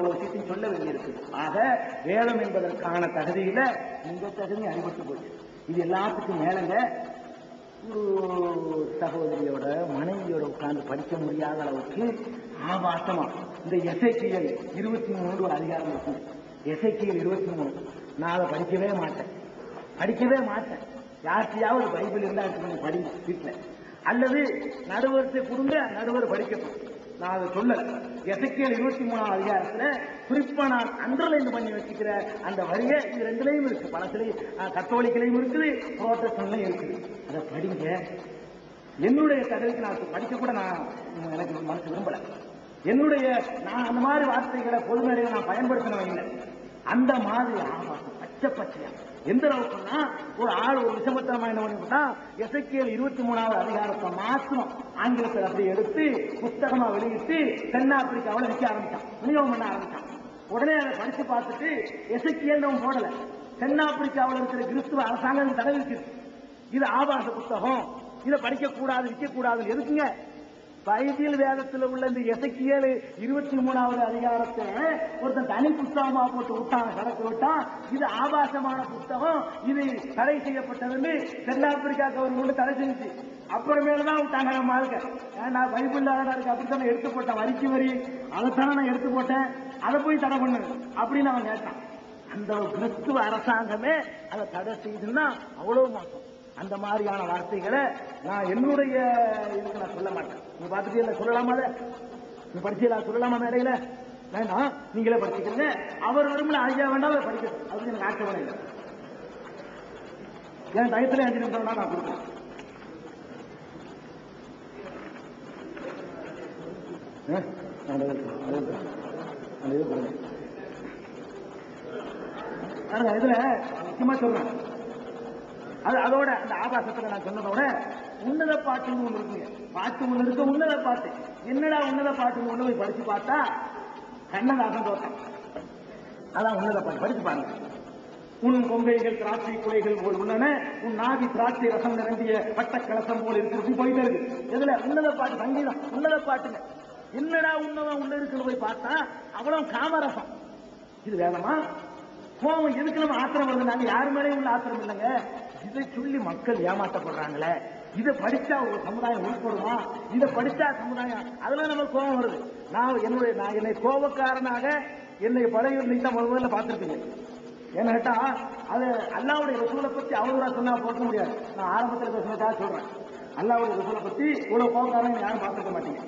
அவ்வளவு விஷயத்தையும் சொல்ல வேண்டியிருக்கு. ஆக வேதம் என்பதற்கான தகுதியில இந்த தகுதி அடிபட்டு போச்சு. இது எல்லாத்துக்கும் மேலங்க ஒரு சகோதரியோட மனைவியோட உட்கார்ந்து படிக்க முடியாத அளவுக்கு ஆபாசமா இந்த எசேக்கியேல் 23 ஒரு அதிகாரம் இருக்கு. எசேக்கியேல் 23 நான் அதை படிக்கவே மாட்டேன். யார்கிட்டயாவது பைபிள் இருந்தா படி வீட்டில், அல்லது நடுவரத்தை கொடுங்க, நடுவர் படிக்கட்டும். நான் அதை சொல்லல. எசேக்கியேல் 23 அதிகாரத்துல குறிப்பா நான் அண்டர்லைன் பண்ணி வச்சுக்கிற அந்த வரியை இது ரெண்டுலையும் இருக்கு. பலத்திலையும் கத்தோலிக்கலையும் இருக்குது, புரோட்டஸ்டன்ட்லையும் இருக்குது. அதை படிங்க. என்னுடைய தகுதிக்கு நான் படிக்க கூட எனக்கு மனசு விரும்பல. நான் அந்த மாதிரி வார்த்தைகளை பொது மேடையில் நான் பயன்படுத்தினவன் இல்லை. அந்த மாதிரி ஆபாசம் பச்சையா எந்த அளவுக்குன்னா ஒரு ஆள் ஒரு விஷமத்தனமா என்ன பண்ணிவிட்டா எசேக்கியேல் 23 அதிகாரத்தை மாத்திரம் ஆங்கிலத்தில் அப்படி எடுத்து புத்தகமா வெளியிட்டு தென்னாப்பிரிக்காவில் விற்க ஆரம்பிச்சான், விநியோகம் பண்ண ஆரம்பிச்சான். உடனே அதை படிச்சு பார்த்துட்டு எசேக்கியேல் நம்ம போடல, தென்னாப்பிரிக்காவில் இருக்கிற கிறிஸ்துவ அரசாங்கம் தடை இருக்குது, இது ஆபாச புத்தகம், இதை படிக்க கூடாது, விற்க கூடாது. எதுக்குங்க? பைபிள் வேதத்தில் உள்ள இந்த எசேக்கியேல் 23 அதிகாரத்தை ஒருத்தன் தனி புத்தகமா போட்டு விட்டான், கடக்க விட்டான். இது ஆபாசமான புத்தகம், இது தடை செய்யப்பட்டதுன்னு தென்னாப்பிரிக்கா கவர்மெண்ட் தடை செஞ்சு அப்புறமேலதான் விட்டாங்க. நம்ம நான் பைபிள் இருக்கு அப்படித்தான் எடுத்து போட்டேன், வரி அதைத்தானே நான் எடுத்து போட்டேன், அதை போய் தடை பண்ணு அப்படின்னு அவன் கேட்டான். அந்த கிறிஸ்துவ அரசாங்கமே அதை தடை செய்துன்னா அவ்வளவு மோசம். அந்த மாதிரியான வார்த்தைகளை நான் என்னுடைய இதுக்கு நான் சொல்ல மாட்டேன். நீ பார்த்துட்டு சொல்லலாமா? நீ படிச்சீங்களா? சொல்லலாமா மேடையில? வேண்டாம், நீங்களே படிச்சுக்கங்க. அவர் விரும்பல ஐயா வேண்டாம், அதை படிக்கணும். அதுக்கு எனக்கு ஆட்சேபனை இல்லை. என் டயத்துல 5 நிமிஷம் தான் நான் கொடுப்பேன். இதுல முக்கியமா சொல்றேன். அதோட அந்த ஆபாசத்துல நான் சொன்னதோட உன்னத பாட்டுன்னு ஒண்ணு இருக்குங்க. பாட்டு ஒண்ணு இருக்கு, உன்னத பாட்டு. என்னடா உன்னத பாட்டுன்னு ஒண்ணு போய் படிச்சு பார்த்தா கண்ணதாசன் தோட்டம். அதான் உன்னத பாட்டு. படிச்சு பாருங்க. உன் கொங்கைகள் திராட்சை குலைகள் போல் உள்ளன, உன் நாதி திராட்சை ரசம் நிரம்பிய பட்ட கலசம் போல் இருக்கு போயிட்டே இருக்கு. எதுல? உன்னத பாட்டு, சங்கீதம் உன்னத பாட்டுங்க. என்னடா உன்னதம் உள்ள இருக்குன்னு போய் பார்த்தா அவ்வளவு காமரசம். இது வேதமா? கோபம் எதுக்கு நம்ம ஆத்திரம் வருது? நாங்க யாரு மேலேயும் உள்ள ஆத்திரம் இல்லைங்க. இதை சொல்லி மக்கள் ஏமாற்றப்படுறாங்களே. இதை படிச்சா ஒரு சமுதாயம் உட்படுமா? இதை படிச்சா சமுதாயம், அதெல்லாம் நம்ம கோபம் வருது. நான் என்னை கோபக்காரனாக என்னை படையில் தான் முதல்ல பார்த்திருக்கீங்க. ஏன்னு கேட்டா அது அல்லாவுடைய ரசூலை பத்தி அவங்களா சொன்னா போக்க முடியாது. நான் ஆரம்பத்தில் பேசுனதா சொல்றேன். அல்லாவுடைய ரசூலை பத்தி இவ்வளவு கோபக்காரன் யாரும் பார்த்துக்க மாட்டீங்க.